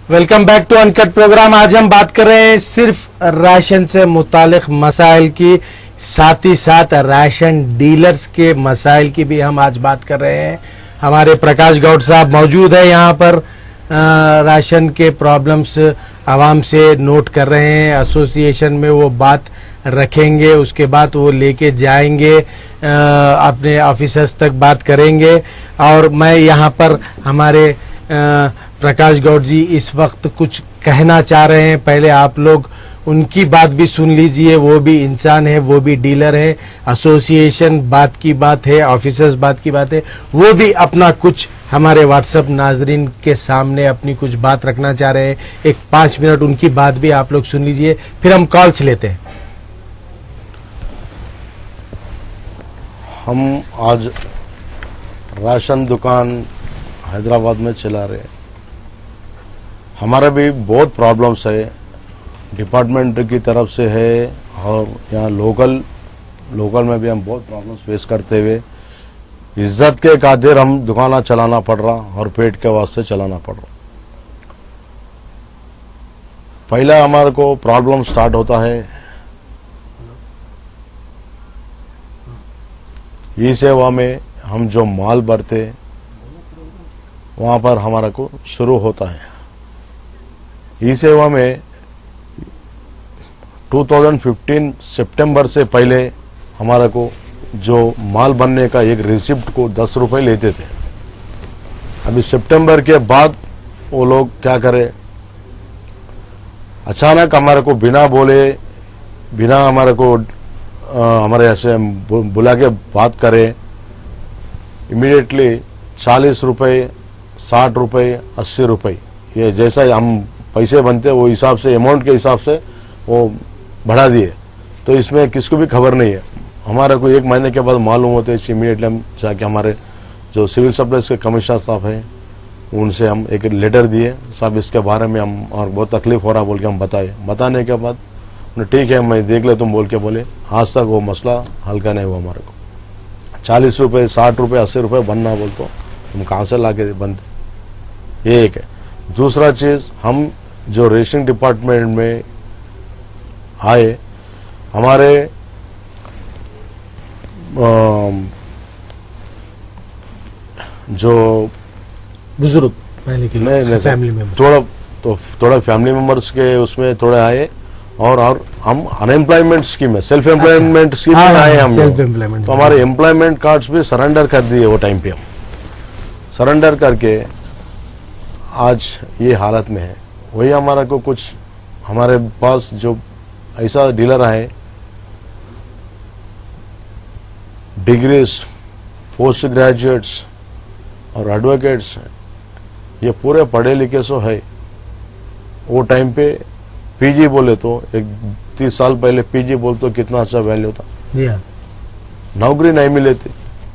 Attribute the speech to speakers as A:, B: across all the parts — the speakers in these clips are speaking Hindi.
A: Welcome back to uncut program. आज हम बात कर रहे हैं सिर्फ राशन से मुतालिक मसाइल की, साथ ही साथ राशन डीलर्स के मसाइल की भी हम आज बात कर रहे हैं। हमारे प्रकाश गौड़ साहब मौजूद है यहाँ पर। राशन के प्रॉब्लम्स आवाम से नोट कर रहे हैं, एसोसिएशन में वो बात रखेंगे, उसके बाद वो लेके जाएंगे, अपने ऑफिसर्स तक बात करेंगे। और मैं यहाँ पर हमारे प्रकाश गौड़ जी इस वक्त कुछ कहना चाह रहे हैं। पहले आप लोग उनकी बात भी सुन लीजिए, वो भी इंसान है, वो भी डीलर है, एसोसिएशन बात की बात है, ऑफिसर्स बात की बात है, वो भी अपना कुछ हमारे व्हाट्सएप नाजरीन के सामने अपनी कुछ बात रखना चाह रहे हैं। एक 5 मिनट उनकी बात भी आप लोग सुन लीजिए, फिर हम कॉल्स लेते हैं।
B: हम आज राशन दुकान हैदराबाद में चला रहे हैं। हमारा भी बहुत प्रॉब्लम्स है, डिपार्टमेंट की तरफ से है और यहाँ लोकल में भी हम बहुत प्रॉब्लम्स फेस करते हुए इज्जत के खातिर हम दुकाना चलाना पड़ रहा और पेट के वास्ते चलाना पड़ रहा। पहला हमारे को प्रॉब्लम स्टार्ट होता है ई सेवा में। हम जो माल भरते वहां पर हमारा को शुरू होता है। ई सेवा में 2015 सितंबर से पहले हमारा को जो माल बनने का एक रिसिप्ट को 10 रुपए लेते थे। अभी सितंबर के बाद वो लोग क्या करे, अचानक हमारे को बिना बोले, बिना हमारे को हमारे ऐसे बुला के बात करे, इमीडिएटली 40 रुपए, 60 रुपए, 80 रुपए, ये जैसा हम पैसे बनते वो हिसाब से, अमाउंट के हिसाब से वो बढ़ा दिए। तो इसमें किसको भी खबर नहीं है। हमारे को 1 महीने के बाद मालूम होते है। इमीडिएटली हम जाके हमारे जो सिविल सप्लाईज के कमिश्नर साहब हैं उनसे हम एक लेटर दिए, साहब इसके बारे में हम और बहुत तकलीफ हो रहा बोल के हम बताए। बताने के बाद ठीक है मैं देख ले तुम बोल के बोले। आज तक वो मसला हल्का नहीं हुआ हमारे को। 40 रुपए, 60 रुपए, 80 रुपए बनना बोल तो तुम कहाँ से ला के बनते, ये एक है। दूसरा चीज, हम जो रेशनिंग डिपार्टमेंट में आए, हमारे जो
A: बुजुर्ग पहले की फैमिली मेंबर,
B: थोड़ा फैमिली मेंबर्स के उसमें थोड़े आए और हम अनएम्प्लॉयमेंट स्कीम में, सेल्फ एम्प्लॉयमेंट स्कीम में आए हम लोग। तो हमारे एम्प्लॉयमेंट कार्ड्स भी सरेंडर कर दिए वो टाइम पे। हम सरेंडर करके आज ये हालत में है। वही हमारा को कुछ हमारे पास जो ऐसा डीलर है, डिग्रीज, पोस्ट ग्रेजुएट्स और एडवोकेट्स, ये पूरे पढ़े लिखे सो है। वो टाइम पे पीजी बोले तो एक 30 साल पहले पीजी बोले तो कितना अच्छा वैल्यू था। नौकरी नहीं मिले थी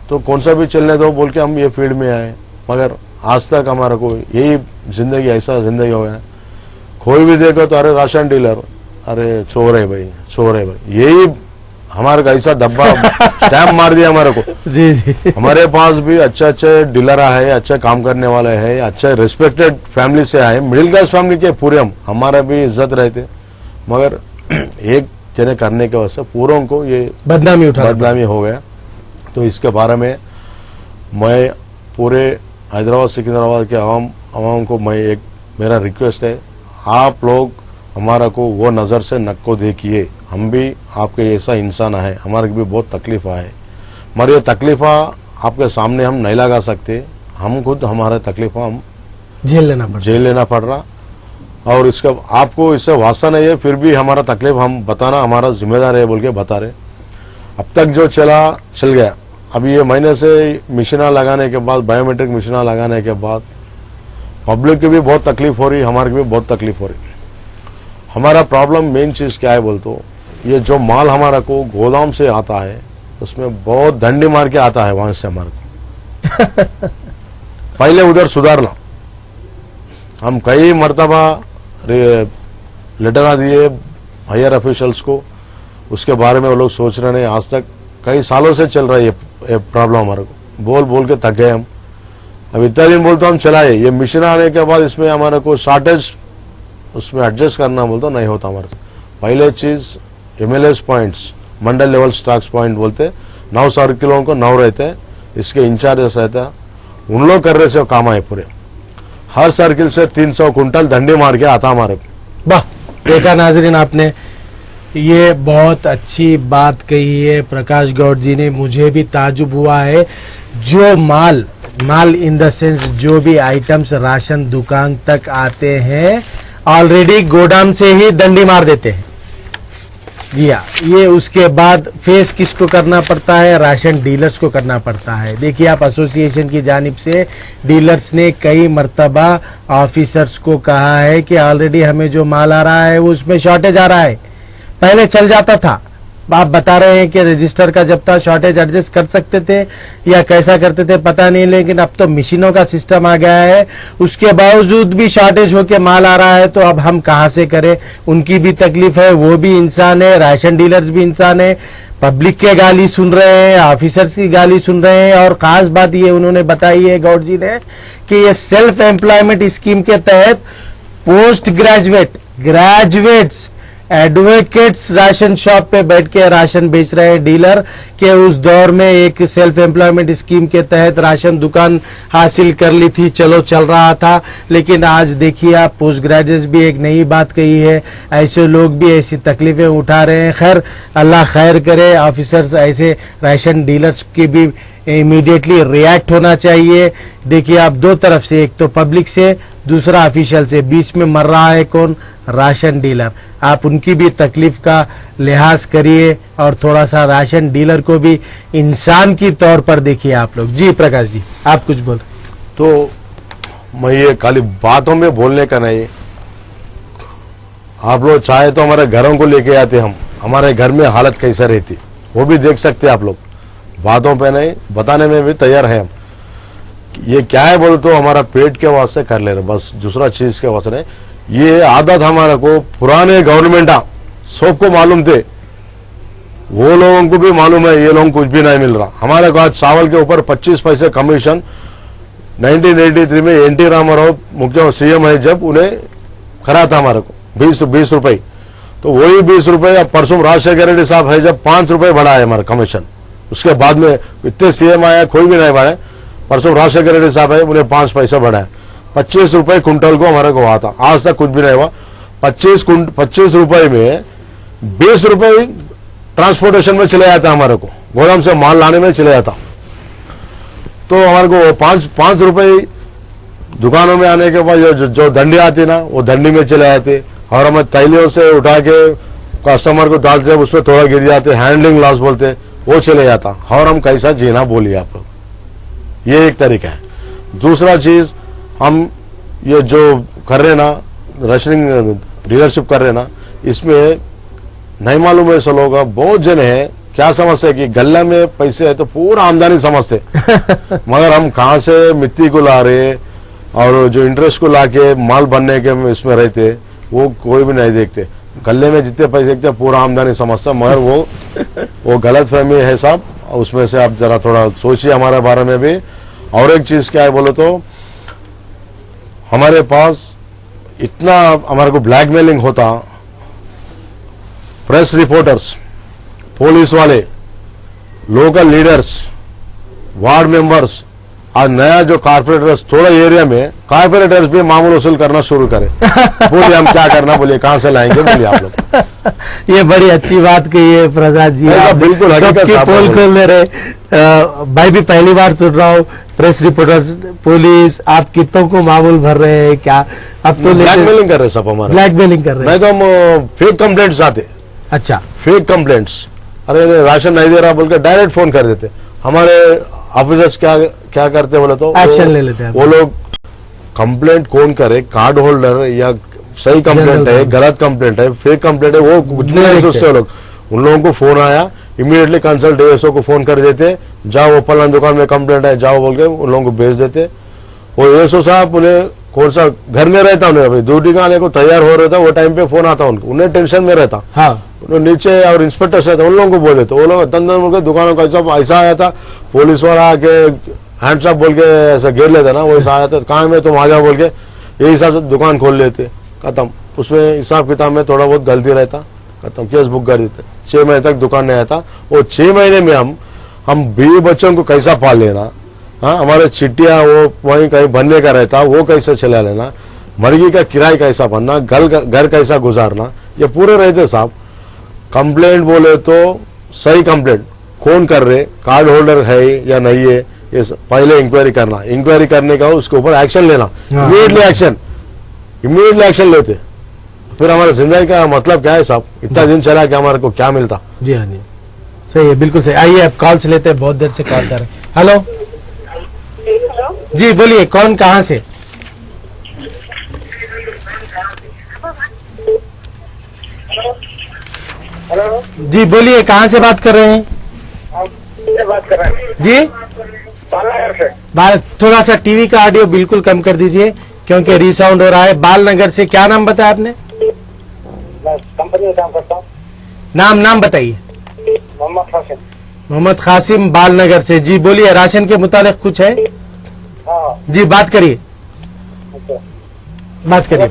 B: तो कौन सा भी चलने दो बोल के हम ये फील्ड में आए। मगर आज तक हमारा को यही जिंदगी, ऐसा जिंदगी हो गया। कोई भी देखो तो अरे राशन डीलर, अरे चोर है भाई, चोर है भाई, यही हमारे का ऐसा धब्बा स्टैम्प मार दिया हमारे को।
A: जी जी।
B: हमारे पास भी अच्छे डीलर है, अच्छे काम करने वाले है, अच्छे रिस्पेक्टेड फैमिली से आए, मिडिल क्लास फैमिली के पूरे हम, हमारा भी इज्जत रहते। मगर एक जने करने के वजह से पूरों को ये बदनामी हो गया। तो इसके बारे में मैं पूरे हैदराबाद सिकंदराबाद के आवाम को मैं एक मेरा रिक्वेस्ट है, आप लोग हमारा को वो नजर से नक को देखिए। हम भी आपके ऐसा इंसान है, हमारे भी बहुत तकलीफा है, मगर ये तकलीफा आपके सामने हम नहीं लगा सकते। हम खुद हमारा तकलीफा हम झेल लेना पड़ रहा। और इसका आपको इससे वास्ता नहीं है, फिर भी हमारा तकलीफ हम बताना हमारा जिम्मेदार है बोल के बता रहे। अब तक जो चल गया। अभी ये महीने से मशीना लगाने के बाद, बायोमेट्रिक मशीना लगाने के बाद पब्लिक की भी बहुत तकलीफ हो रही, हमारे की भी बहुत तकलीफ हो रही। हमारा प्रॉब्लम मेन चीज क्या है बोल तो, ये जो माल हमारा को गोदाम से आता है उसमें बहुत डंडी मार के आता है वहां से हमारे को। पहले उधर सुधारना। हम कई मर्तबा लेटर दिए हायर ऑफिशियल्स को, उसके बारे में वो लोग सोच रहे हैं। आज तक कई सालों से चल रहा है ये प्रॉब्लम हमारे को, बोल बोल के थक गए हम। अब इतना दिन बोलते हम चलाए, ये मिशन आने के बाद इसमें हमारे को शॉर्टेज उसमें एडजस्ट करना बोलते नहीं होता हमारे से। पहले चीज MLS पॉइंट्स, मंडल लेवल स्टॉक्स पॉइंट बोलते, 9 सर्किलों को 9 रहते हैं, इसके इंचार्जेस रहते हैं, उन लोग कर रहे से काम है पूरे। हर सर्किल से 300 कुंटल डंडी मार के आता हमारे को।
A: वाह, देखा नाजरीन आपने, ये बहुत अच्छी बात कही है प्रकाश गौड़ जी ने। मुझे भी ताजुब हुआ है, जो माल इन द सेंस जो भी आइटम्स राशन दुकान तक आते हैं ऑलरेडी गोदाम से ही डंडी मार देते हैं। जी हाँ, ये उसके बाद फेस किसको करना पड़ता है? राशन डीलर्स को करना पड़ता है। देखिए आप, एसोसिएशन की जानिब से डीलर्स ने कई मर्तबा ऑफिसर्स को कहा है कि ऑलरेडी हमें जो माल आ रहा है वो उसमें शॉर्टेज आ रहा है। पहले चल जाता था, आप बता रहे हैं कि रजिस्टर का जब था शॉर्टेज एडजस्ट कर सकते थे या कैसा करते थे पता नहीं, लेकिन अब तो मशीनों का सिस्टम आ गया है, उसके बावजूद भी शॉर्टेज होके माल आ रहा है। तो अब हम कहां से करें? उनकी भी तकलीफ है, वो भी इंसान है, राशन डीलर्स भी इंसान है, पब्लिक के गाली सुन रहे हैं, ऑफिसर्स की गाली सुन रहे हैं। और खास बात ये उन्होंने बताई है गौड़ जी ने कि ये सेल्फ एम्प्लॉयमेंट स्कीम के तहत post graduates advocates ration shop पे बैठ के राशन बेच रहे हैं डीलर के। उस दौर में एक सेल्फ एम्प्लॉयमेंट स्कीम के तहत राशन दुकान हासिल कर ली थी, चलो चल रहा था। लेकिन आज देखिए आप, पोस्ट ग्रेजुएट्स भी एक नई बात कही है, ऐसे लोग भी ऐसी तकलीफें उठा रहे हैं। खैर अल्लाह खैर करे, ऑफिसर्स ऐसे राशन डीलर्स की भी इमीडिएटली रिएक्ट होना चाहिए। देखिए आप, दो तरफ से, एक तो पब्लिक से, दूसरा ऑफिशियल से, बीच में मर रहा है कौन? Ration dealer. आप उनकी भी तकलीफ का लिहाज करिए और थोड़ा सा राशन डीलर को भी इंसान की तौर पर देखिए आप लोग। जी प्रकाश जी, आप कुछ बोल।
B: तो मैं ये खाली बातों में बोलने का नहीं, आप लोग चाहे तो हमारे घरों को लेके आते, हम हमारे घर में हालत कैसा रहती वो भी देख सकते आप लोग। बातों पे नहीं, बताने में भी तैयार है हम। ये क्या है बोले तो हमारा पेट के वास्ते कर ले रहे, बस दूसरा चीज के वास्ते नहीं। ये आदत हमारे को पुराने गवर्नमेंट सबको मालूम थे, वो लोगों को भी मालूम है, ये लोगों कुछ भी नहीं मिल रहा। हमारे को आज चावल के ऊपर 25 पैसे कमीशन 1983 में NT रामाराव मुख्य CM है जब, उन्हें करा था हमारे को 20 रुपए। तो वही 20 रुपए अब परसों राजशेखर रेड्डी साहब है जब 5 रुपए बढ़ा है हमारा कमीशन। उसके बाद में इतने CM आया, कोई भी नहीं बढ़ाए। परसों राजशेखर रेड्डी साहब है, उन्हें 5 पैसा बढ़ाया। 25 रुपए कुंटल को हमारे को आता, आज तक कुछ भी नहीं हुआ। 25 रुपए में 20 रुपए ट्रांसपोर्टेशन में चले जाता हमारे को, गोदाम से माल लाने में चले जाता। तो हमारे को 5 रुपए दुकानों में आने के बाद जो दंडी आती ना, वो दंडी में चले जाते, और हमें तैलियों से उठा के कस्टमर को डालते, उसमें थोड़ा गिर जाते, हैंडलिंग लॉस बोलते, वो चले जाता। और हम कैसा जीना बोलिए आप लोग, ये एक तरीका है। दूसरा चीज, हम ये जो कर रहे ना, राशनिंग डीलरशिप कर रहे ना, इसमें नहीं मालूम है ऐसे लोग, बहुत जन है क्या समझते हैं कि गल्ला में पैसे है तो पूरा आमदनी समझते मगर हम कहाँ से मिट्टी को ला रहे और जो इंटरेस्ट को ला के माल बनने के इसमें रहते, वो कोई भी नहीं देखते। गले में जितने पैसे देखते पूरा आमदनी समझता, मगर वो गलत फहमी है साहब। उसमें से आप जरा थोड़ा सोचिए हमारे बारे में भी। और एक चीज क्या है बोलो तो, हमारे पास इतना हमारे को ब्लैकमेलिंग होता, प्रेस रिपोर्टर्स, पुलिस वाले, लोकल लीडर्स, वार्ड मेंबर्स, आज नया जो कारपोरेटर्स, थोड़ा एरिया में कारपोरेटर्स भी मामूल वसूल करना शुरू करें। बोलिए हम क्या करना, बोलिए कहां से लाएंगे, बोलिए आप लोग।
A: ये बड़ी अच्छी बात कही है प्रसाद जी,
B: बिल्कुल
A: सबकी पोल खोल दे रहे। भाई भी पहली बार सुन रहा हूँ, प्रेस रिपोर्टर्स, पुलिस, आप कितनों को मामूल भर रहे हैं क्या? अब तो
B: ब्लैकमेलिंग कर रहे सब, हमारा ब्लैकमेलिंग
A: कर रहे हैं।
B: नहीं तो हम फेक कंप्लेंट्स आते।
A: अच्छा,
B: फेक कंप्लेंट्स, अरे राशन नहीं दे रहा बोल के डायरेक्ट फोन कर देते। हमारे ऑफिसर्स क्या करते बोले तो
A: एक्शन ले लेते हैं।
B: वो लोग कंप्लेंट कौन करे, कार्ड होल्डर या सही कंप्लेंट है, गलत कंप्लेंट है, फेक कंप्लेंट है, वो कुछ नहीं सोचते वो लोग। उन लोगों को फोन आया, इमीडिएटली कंसल्ट ASO को फोन कर देते, जाओ वो फलाना दुकान में कंप्लेंट है, जाओ बोल के उन लोगों को भेज देते। वो ASO साहब उन्हें कौन सा घर में रहता, उन्हें अभी ड्यूटी का आने को तैयार हो रहा था, वो टाइम पे फोन आता उनको, उन्हें टेंशन में रहता।
A: हाँ,
B: नीचे और इंस्पेक्टर से उन लोगों को बोल देते, वो लोग दंदन के दुकानों का सब ऐसा आया था, पुलिस वाला आके हैंड्स अप बोल के ऐसा घेर लेता ना, वो ऐसा आया था, कहाँ में तुम आ जाओ बोल के, यही हिसाब से दुकान खोल लेते, खत्म। उसमें हिसाब किताब में थोड़ा बहुत गलती रहता, खत्म, केस बुक कर देते। 6 महीने तक दुकान नहीं आता। वो 6 महीने में हम बीवी बच्चों को कैसा पाल लेना, हाँ, हमारे चिट्टियां वो वहीं कहीं बनने का रहता, वो कैसे चला लेना, मुर्गी का किराया कैसा बनना, घर कैसा गुजारना, ये पूरे रहते साहब। कंप्लेंट बोले तो सही कंप्लेंट कौन कर रहे, कार्ड होल्डर है या नहीं है, ये पहले इंक्वायरी करना, इंक्वायरी करने का उसके ऊपर एक्शन लेना, इमीडिएटली एक्शन लेते। फिर हमारे जिंदगी का मतलब क्या है साहब? इतना दिन चला कि हमारे को क्या मिलता?
A: जी हाँ जी, सही है, बिल्कुल सही। आइए अब कॉल से लेते हैं, बहुत देर से कॉल जा रहे हैं। हेलो जी, बोलिए, कौन कहाँ से?
C: हेलो
A: जी बोलिए, कहाँ से बात कर रहे हैं?
C: बात कर रहे हैं
A: जी,
C: बालनगर से।
A: थोड़ा सा टीवी का ऑडियो बिल्कुल कम कर दीजिए क्योंकि रीसाउंड हो रहा है। बालनगर से, क्या नाम बताया आपने?
C: मैं कंपनी में काम करता हूँ।
A: नाम बताइए।
C: मोहम्मद हासिम।
A: मोहम्मद कासिम, बालनगर से। जी बोलिए, राशन के मुतालिक कुछ है?
C: हाँ
A: जी बात करिए,
C: अच्छा।
A: बात करिए।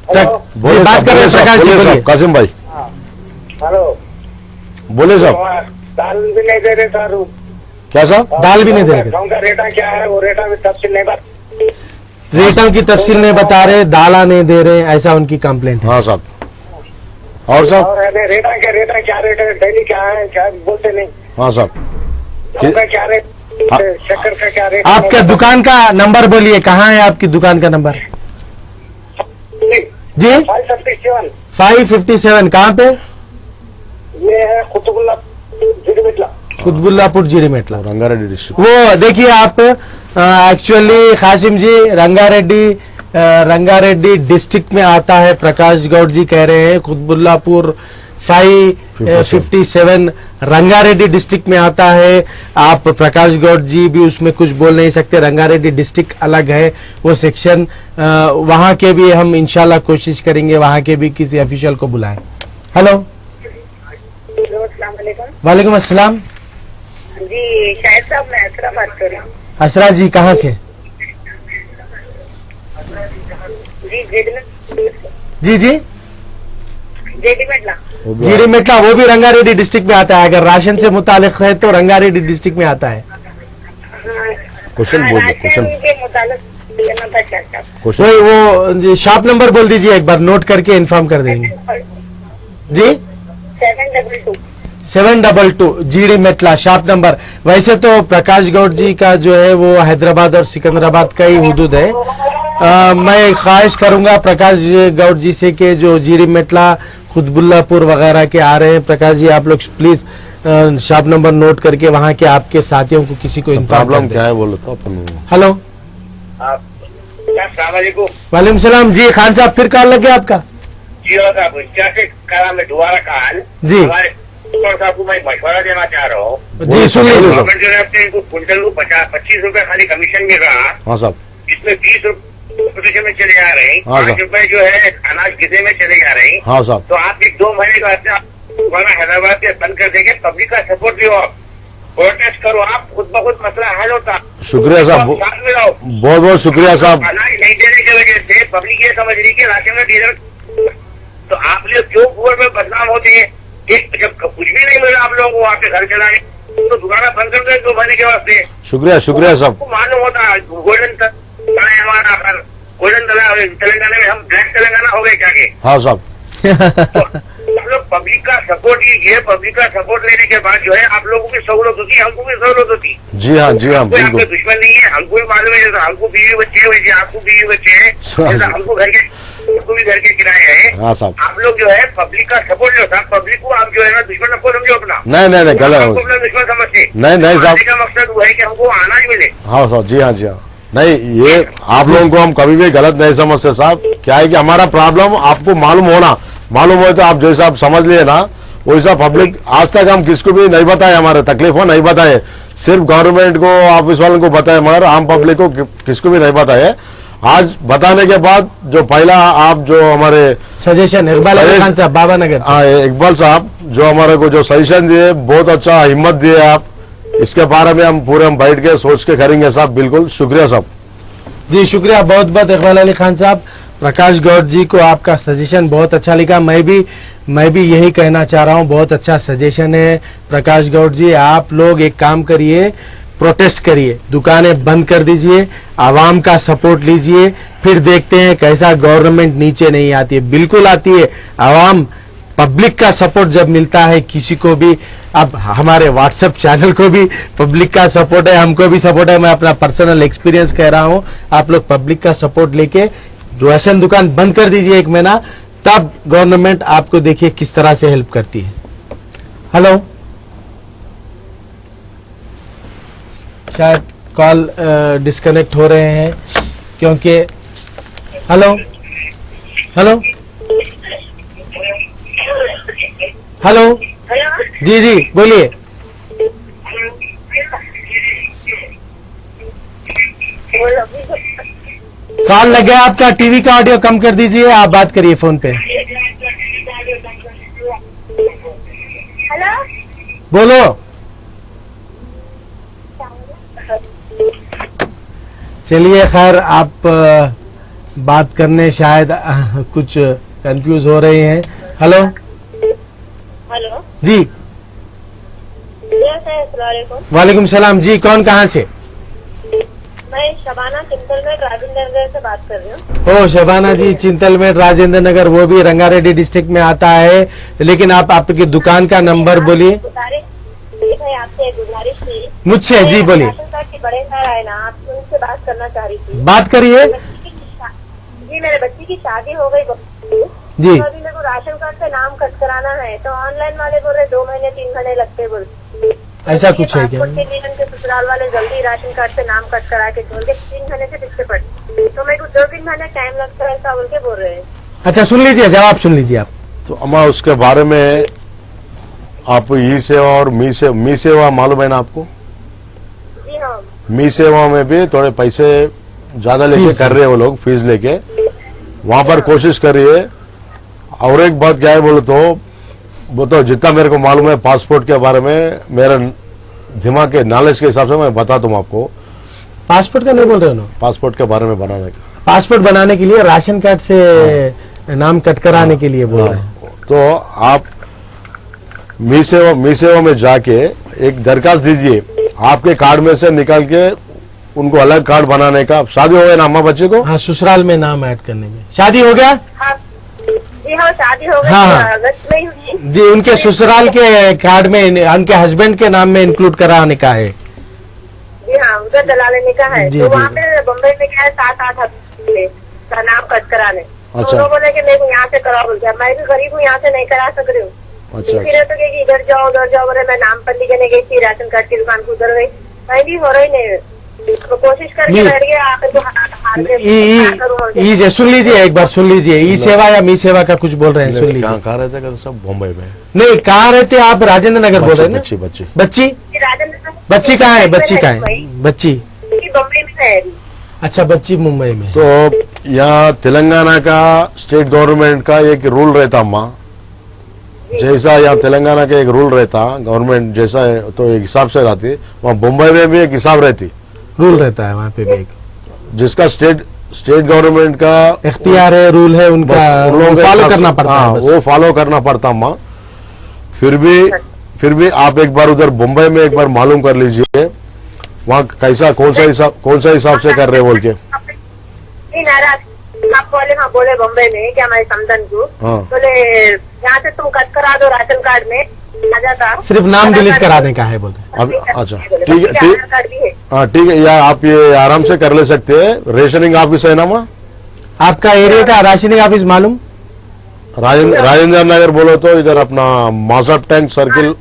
C: हेलो
A: जी बात कर रहे हैं प्रकाश जी, बोलिए।
B: कासिम भाई
C: हेलो,
B: बोले साहब।
C: दाल भी नहीं दे रहे सर।
B: क्या साहब?
A: दाल भी नहीं दे रहे।
C: गेहूं का रेटा क्या है? वो रेटा भी तफसील नहीं बात।
A: रेटों की तफसील नहीं बता रहे, दाला नहीं दे रहे, ऐसा उनकी कंप्लेंट है।
B: हाँ साहब। और साहब?
C: और रेटा क्या रेट है? डेली क्या है, क्या बोलते नहीं।
B: हाँ साहब।
C: गेहूं का क्या रेट, शक्कर का क्या रेट?
A: आपका दुकान का नंबर बोलिए, कहाँ है आपकी दुकान का नंबर? जी
C: 557।
A: 557, कहाँ पे?
C: ये है कुतुबुल्ला जिरीमिटला।
A: कुतुबुल्लापुर जिरीमेटला।
B: रंगारेड्डी डिस्ट्रिक्ट।
A: वो देखिए आप, एक्चुअली कासिम जी, रंगारेड्डी डिस्ट्रिक्ट में आता है। प्रकाश गौड़ जी कह रहे हैं कुतुबुल्लापुर 557 रंगारेड्डी डिस्ट्रिक्ट में आता है। आप प्रकाश गौड़ जी भी उसमें कुछ बोल नहीं सकते, रंगारेड्डी डिस्ट्रिक्ट अलग है, वो सेक्शन। वहां के भी हम इंशाल्लाह कोशिश करेंगे, वहां के भी किसी ऑफिशियल को बुलाएं। हेलो, वालेकुम अस्सलाम।
D: जी शायद साहब, मैं असरा बात कर रही हूँ।
A: असरा जी कहाँ से?
D: जी जेडी
A: जी
D: मेटला।
A: जिरीमेटला, वो भी रंगारेड्डी डिस्ट्रिक्ट में आता है। अगर राशन से मुतालिक है तो रंगारेड्डी डिस्ट्रिक्ट में आता है।
B: क्वेश्चन बोलिए, क्वेश्चन
D: के मुताबिक लेना था क्या क्या?
B: क्वेश्चन।
A: वो शॉप नंबर बोल दीजिए, एक बार नोट करके इन्फॉर्म कर देंगे। जी 722 जीडी मेटला शॉप नंबर। वैसे तो प्रकाश गौड़ जी का जो है वो हैदराबाद और सिकंदराबाद का ही हुदूद है। मैं ख्वाहिश करूंगा प्रकाश गौड़ जी से कि जो जीडी मेटला, कुतुबुल्लापुर वगैरह के आ रहे हैं, प्रकाश जी आप लोग प्लीज शॉप नंबर नोट करके वहां के आपके साथियों को किसी को इन्फॉर्म
B: प्रॉब्लम क्या है बोलो तो अपन।
A: हेलो,
C: अस्सलाम वालेकुम।
A: वालेकुम सलाम। जी खान साहब, फिर कॉल लग गया आपका?
C: जी साहब, क्या से करा मैं दोबारा कॉल।
A: जी।
C: हमारे साहब को मैं मशवरा देना चाह रहा हूँ।
A: जी सुनिए।
C: गवर्नमेंट जो है अपने इनको क्विंटल को 25 रुपए खाली कमीशन मिल रहा,
B: हाँ साहब।
C: इसमें 20 रुपए में चले जा रहे हैं,
B: हाँ,
C: 5 रुपए जो है अनाज गिदे में चले जा रहे हैं।
B: हाँ साहब।
C: तो आप 1-2 महीने का दोबारा हैदराबाद से बंद कर देंगे, पब्लिक का सपोर्ट भी हो, प्रोटेस्ट करो, आप खुद ब खुद मसला हल होता।
B: शुक्रिया साहब,
C: साथ में रहो।
B: बहुत बहुत शुक्रिया साहब।
C: अनाज नहीं देने की वजह से पब्लिक ये समझ रही कि राशन में डीलर, तो आप लोग क्यों गूगल में बदनाम होते हैं? जब कुछ भी नहीं मिला आप लोगों को वहाँ पे घर चलाने, तो दोबारा बंद कर दे 2 महीने के वास्ते।
B: शुक्रिया साहब।
C: आपको मालूम होता गोल्डन तला है हमारा, गोल्डन तला तेलंगाना में, हम ब्लैक तेलंगाना हो गए क्या के?
B: हाँ साहब।
C: हम लोग पब्लिक का सपोर्ट लीजिए, पब्लिक का सपोर्ट लेने के बाद जो है आप लोगों की सहूलत होती है, हमको भी सहूलत होती।
B: जी हाँ
C: कोई
B: बिल्कुल।
C: आपके दुश्मन नहीं है, हमको भी मालूम है। जैसा हमको बीवी बच्चे है वैसे आपको बीवी बच्चे हैं, जैसा हमको भी घर के किराए हैं।
B: हाँ साहब।
C: आप लोग जो है पब्लिक का सपोर्ट जो था, पब्लिक को आप जो है ना दुश्मन आपको समझो अपना।
B: नहीं गलत
C: आपको अपना दुश्मन समझते।
B: नहीं साहब।
C: का मकसद वो है कि हमको अनाज मिले।
B: हाँ साहब। जी हाँ। नहीं, ये आप लोगों को हम कभी भी गलत नहीं समझते साहब। क्या है कि हमारा प्रॉब्लम आपको मालूम हो तो आप जैसा आप समझ लिए ना, वैसा पब्लिक आज तक हम किसको भी नहीं बताए, हमारे तकलीफ हो नहीं बताए, सिर्फ गवर्नमेंट को, ऑफिस वालों को बताए, मगर आम पब्लिक को किसको भी नहीं बताए। आज बताने के बाद जो पहला आप जो हमारे
A: सजेशन इकबाल खान साहब, बाबा नगर।
B: हाँ, इकबाल साहब जो हमारे को जो सजेशन दिए, बहुत अच्छा हिम्मत दिए आप, इसके बारे में हम बैठ के सोच के करेंगे साहब। बिल्कुल शुक्रिया साहब।
A: जी शुक्रिया बहुत बहुत इकबाल अली खान साहब। प्रकाश गौड़ जी को आपका सजेशन बहुत अच्छा लगा। मैं भी यही कहना चाह रहा हूं, बहुत अच्छा सजेशन है प्रकाश गौड़ जी। आप लोग एक काम करिए, प्रोटेस्ट करिए, दुकानें बंद कर दीजिए, आवाम का सपोर्ट लीजिए, फिर देखते हैं कैसा गवर्नमेंट नीचे नहीं आती है। बिल्कुल आती है आवाम, पब्लिक का सपोर्ट जब मिलता है किसी को भी। अब हमारे व्हाट्सएप चैनल को भी पब्लिक का सपोर्ट है, हमको भी सपोर्ट है। मैं अपना पर्सनल एक्सपीरियंस कह रहा हूं, आप लोग पब्लिक का सपोर्ट लेके राशन दुकान बंद कर दीजिए 1 महीना, तब गवर्नमेंट आपको देखिए किस तरह से हेल्प करती है। हेलो, शायद कॉल डिस्कनेक्ट हो रहे हैं क्योंकि हेलो हेलो हेलो
D: हेलो,
A: जी जी बोलिए।
D: बोलो।
A: कॉल लग गया आपका, टीवी का ऑडियो कम कर दीजिए, आप बात करिए फोन पे।
D: हेलो,
A: बोलो। चलिए खैर, आप बात करने शायद कुछ कंफ्यूज हो रहे हैं। हेलो
D: हेलो
A: जी,
D: अस्सलामुअलैकुम।
A: वालेकुम सलाम जी, कौन कहाँ से?
D: मैं शबाना चिंतल में राजेंद्र नगर से बात कर रही हूँ।
A: ओ शबाना जी, चिंतल में राजेंद्र नगर, वो भी रंगारेड्डी डिस्ट्रिक्ट में आता है। लेकिन आप आपकी दुकान का नंबर बोलिए।
D: भाई आपसे एक गुजारिश थी।
A: मुझसे जी बोलिए।
D: राशन कार्ड के बड़े सर आए ना, आपसे उनसे बात करना चाह रही थी।
A: बात करिए
D: जी, मेरे बच्ची की शादी हो गई
A: जी।
D: तो अभी मेरे को राशन कार्ड से नाम कट कराना है, तो ऑनलाइन वाले बोल रहे 2 महीने 3 महीने लगते बोल।
A: ऐसा कुछ है क्या?
D: पासपोर्ट के लिए उनके ससुराल वाले जल्दी राशन कार्ड से नाम कट करा के बोल के 3 महीने से पीछे पड़, तो मेरे को 2-3 महीने टाइम लगता है ऐसा बोल के बोल रहे हैं।
A: अच्छा सुन लीजिए, जवाब सुन लीजिए आप।
B: तो अम्मा उसके बारे में आप ई सेवा और मी सेवा मालूम है ना आपको?
D: जी हाँ।
B: मी सेवा में भी थोड़े पैसे ज्यादा लेके
A: फीस
B: कर रहे हैं वो लोग, फीस लेके। वहां पर कोशिश करिए। और एक बात क्या है बोलो तो, वो तो जितना मेरे को मालूम है पासपोर्ट के बारे में, मेरा दिमाग के नॉलेज के हिसाब से मैं बता दूं आपको।
A: पासपोर्ट का नहीं बोल रहे हो ना?
B: पासपोर्ट के बारे में बनाने का,
A: पासपोर्ट बनाने के लिए राशन कार्ड से नाम कट कराने के लिए बोल रहे हैं।
B: तो आप मी सेवा में जाके एक दरखास्त दीजिए, आपके कार्ड में से निकाल के उनको अलग कार्ड बनाने का। शादी हो गया ना अम्मा बच्चे को?
A: हाँ, ससुराल में नाम ऐड करने में। शादी हो गया?
D: हाँ जी हाँ, शादी हो गई।
A: हाँ।
D: अगस्त में हुई
A: जी, उनके ससुराल के कार्ड में उनके हस्बैंड के नाम में इंक्लूड कराने का है।
D: जी हाँ, उधर डला लेने का है।
A: जी,
D: तो
A: जी,
D: वहाँ पे बम्बई में क्या है 7-8 हफ्ते का नाम कट कराने। तो
B: अच्छा।
D: उन्होंने बोले कि मेरे को यहाँ से कराओ बोल दिया। मैं भी गरीब हूँ, यहाँ से नहीं करा सक रही हूँ।
B: अच्छा
D: फिर तो कि इधर जाओ उधर जाओ, बोले मैं नाम पर लिखने गई थी राशन कार्ड की दुकान को, उधर गई, कहीं भी हो रही नहीं। तो कोशिश करके
A: नहीं।
D: बैठ गया, आकर को हार के क्या करूं बोल के।
A: सुन लीजिए, एक बार सुन लीजिए। ई सेवा या मी सेवा का कुछ बोल रहे हैं, सुन लीजिए।
B: कहाँ रहते हैं सब? बम्बई में।
A: नहीं, कहाँ रहते आप? राजेंद्र नगर बोल रहे हैं ना?
B: बच्ची बच्ची
A: बच्ची
D: राजेंद्र
A: बच्ची कहाँ है? बच्ची कहाँ है? बच्ची
D: बम्बई में है अभी।
A: अच्छा, बच्ची मुंबई में।
B: तो यहाँ तेलंगाना का स्टेट गवर्नमेंट का एक रूल रहता अम्मा, जैसा यहाँ तेलंगाना का एक रूल रहता गवर्नमेंट जैसा है, तो एक हिसाब से रहती। वहाँ मुंबई में भी एक हिसाब रहती,
A: रूल रहता है वहाँ पे भी एक
B: जिसका स्टेट गवर्नमेंट का
A: इख्तियार है, रूल है उनका,
B: बस उन लोगों के
A: फॉलो
B: हिसाब
A: करना
B: से-
A: पड़ता
B: हाँ,
A: है बस।
B: वो फॉलो करना पड़ता अम्मा। फिर भी आप एक बार उधर मुंबई में एक बार मालूम कर लीजिए वहाँ कैसा कौन सा हिसाब से कर रहे बोल के।
D: नहीं नाराज आप बोले, हाँ बोले बम्बई में क्या हमारे समदन को
B: हाँ।
D: बोले यहाँ से तुम कट करा दो राशन कार्ड में आ जाता।
A: सिर्फ नाम डिलीट कराने का है बोल रहे
B: अभी अच्छा ठीक है
D: आधार कार्ड भी है।
B: हाँ ठीक है, या आप ये आराम से कर ले सकते हैं। रेशनिंग ऑफिस है ना माँ?
A: हैं। आपका एरिया का राशनिंग ऑफिस मालूम?
B: राजेंद्र नगर बोलो तो इधर अपना Masab tank circle,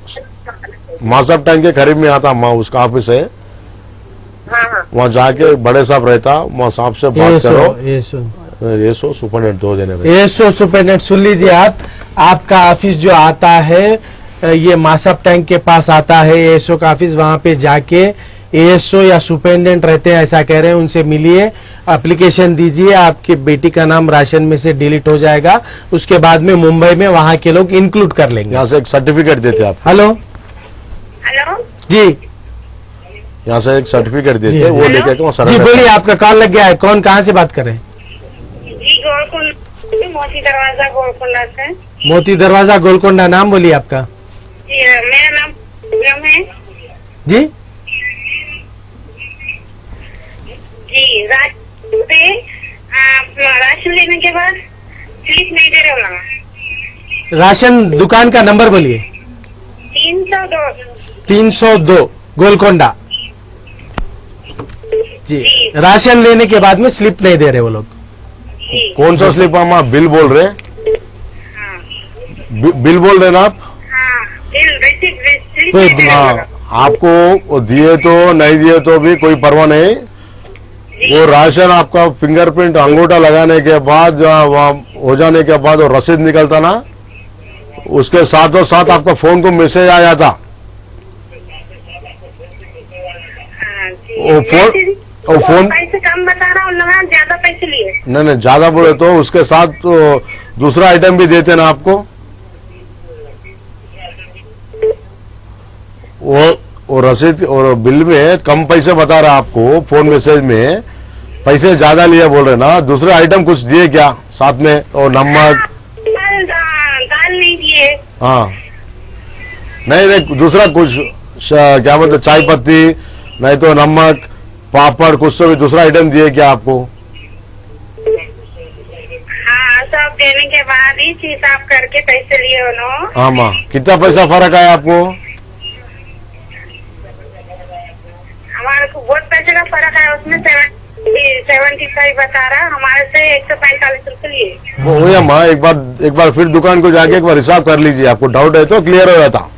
B: Masab tank के करीब में आता माँ, उसका ऑफिस है।
D: हाँ हाँ
B: वहाँ जाके बड़े साहब रहता, वहाँ साहब से बात करो। ये सुपरडेंट 2 दिन में।
A: एसओ सुपरनेट सुन लीजिए आप। आपका ऑफिस जो आता है ये मासप टैंक के पास आता है एसओ का ऑफिस। वहां पे जाके एएसओ या सुपरिटेंडेंट रहते हैं ऐसा कह रहे हैं, उनसे मिलिए, एप्लीकेशन दीजिए, आपकी बेटी का नाम राशन में से डिलीट हो जाएगा। उसके बाद में मुंबई में वहां के लोग इंक्लूड कर लेंगे।
B: यहाँ से एक सर्टिफिकेट देते आप।
A: हेलो
D: हेलो
A: जी
B: यहाँ से एक सर्टिफिकेट
A: जी,
B: देते, वो
A: जी।
B: लेके के वहाँ
A: जी
B: surrender
A: बोलिए, आपका कॉल लग गया है। कौन कहाँ से बात कर रहे हैं?
D: जी गोलकुंड मोती दरवाजा गोलकुंडा से।
A: मोती दरवाजा गोलकोंडा, नाम बोलिए आपका।
D: जी मेरा नाम पूनम है।
A: जी
D: जी राशन लेने के बाद स्लिप नहीं दे रहे हो ना।
A: राशन दुकान का नंबर बोलिए।
D: 302।
A: 302 गोलकोंडा। जी, राशन लेने के बाद में स्लिप नहीं दे रहे वो लोग।
D: जी
B: कौन सा स्लिप हम बिल बोल रहे?
D: हाँ
B: बिल बोल रहे ना आप?
D: हाँ बिल रिसीट स्लिप
A: कोई-
D: नहीं दे रहे हो
B: हाँ,
D: ना।
B: आपको वो दिए तो नहीं दिए तो भी कोई परवाह नहीं। वो राशन आपका फिंगरप्रिंट अंगूठा लगाने के बाद वहाँ हो जाने के बाद वो रसीद निकलता ना, उसके साथों साथ आपका फोन को मैसेज आ जाता।
D: हाँ, जी।
B: वो फोन-
D: मैसेज-
B: वो फोन-
D: पैसे कम बता रहा हूँ ना, ज्यादा पैसे लिए।
B: नहीं ज्यादा बोले तो उसके साथ तो दूसरा आइटम भी देते ना आपको। वो रसीद और बिल में कम पैसे बता रहा आपको, फोन मैसेज में पैसे ज्यादा लिए बोल रहे ना। दूसरे आइटम कुछ दिए क्या साथ में? और नमक?
D: दाल नहीं दिए।
B: हाँ नहीं दूसरा कुछ क्या बोलते, चाय पत्ती नहीं तो नमक पापड़ कुछ तो भी दूसरा आइटम दिए क्या आपको?
D: हाँ सब देने के बाद ही हिसाब करके पैसे लिए उन्होंने।
B: हाँ माँ, कितना पैसा फर्क आया आपको?
D: हमारे को बहुत पैसे का फर्क है उसमें। 75 बता रहा, हमारे से 145 रुपए लिए।
B: वो हुई अम्मा, एक बार फिर दुकान को जाके एक बार हिसाब कर लीजिए, आपको डाउट है तो क्लियर हो जाता।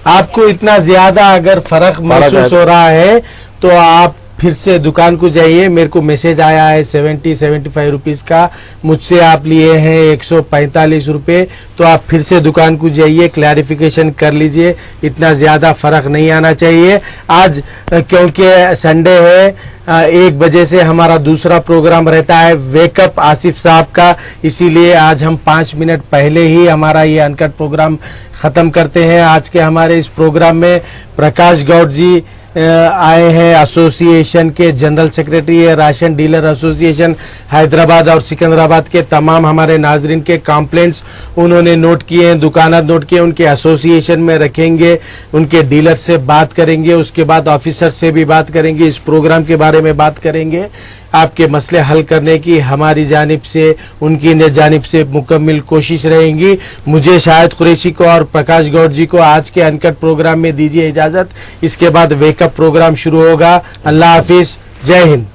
A: आपको इतना ज्यादा अगर फर्क महसूस हो रहा है तो आप फिर से दुकान को जाइए। मेरे को मैसेज आया है 75 रुपीज का, मुझसे आप लिए हैं 145 रुपए, तो आप फिर से दुकान को जाइए, क्लैरिफिकेशन कर लीजिए। इतना ज्यादा फर्क नहीं आना चाहिए। आज क्योंकि संडे है, 1 बजे से हमारा दूसरा प्रोग्राम रहता है वेकअप आसिफ साहब का, इसीलिए आज हम 5 मिनट पहले ही हमारा ये अनकट प्रोग्राम खत्म करते हैं। आज के हमारे इस प्रोग्राम में प्रकाश गौड़ जी आए हैं, एसोसिएशन के जनरल सेक्रेटरी है, राशन डीलर एसोसिएशन हैदराबाद और सिकंदराबाद के तमाम हमारे नाजरीन के कंप्लेंट्स उन्होंने नोट किए हैं, दुकानदार नोट किए, उनके एसोसिएशन में रखेंगे, उनके डीलर से बात करेंगे, उसके बाद ऑफिसर से भी बात करेंगे, इस प्रोग्राम के बारे में बात करेंगे। आपके मसले हल करने की हमारी जानिब से, उनकी जानिब से मुकम्मल कोशिश रहेंगी। मुझे शाहिद कुरैशी को और प्रकाश गौड़ जी को आज के अनकट प्रोग्राम में दीजिए इजाजत। इसके बाद वेकअप प्रोग्राम शुरू होगा। अल्लाह हाफिज, जय हिंद।